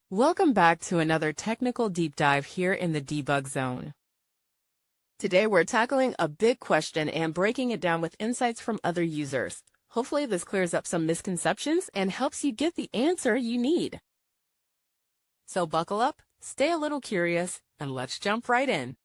Welcome back to another technical deep dive here in the debug zone. Today we're tackling a big question and breaking it down with insights from other users. Hopefully this clears up some misconceptions and helps you get the answer you need. So buckle up, stay a little curious, and let's jump right in.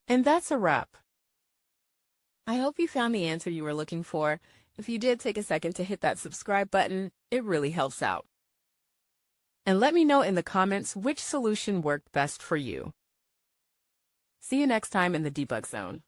And that's a wrap. I hope you found the answer you were looking for. If you did, take a second to hit that subscribe button. It really helps out. And let me know in the comments which solution worked best for you. See you next time in the debug zone.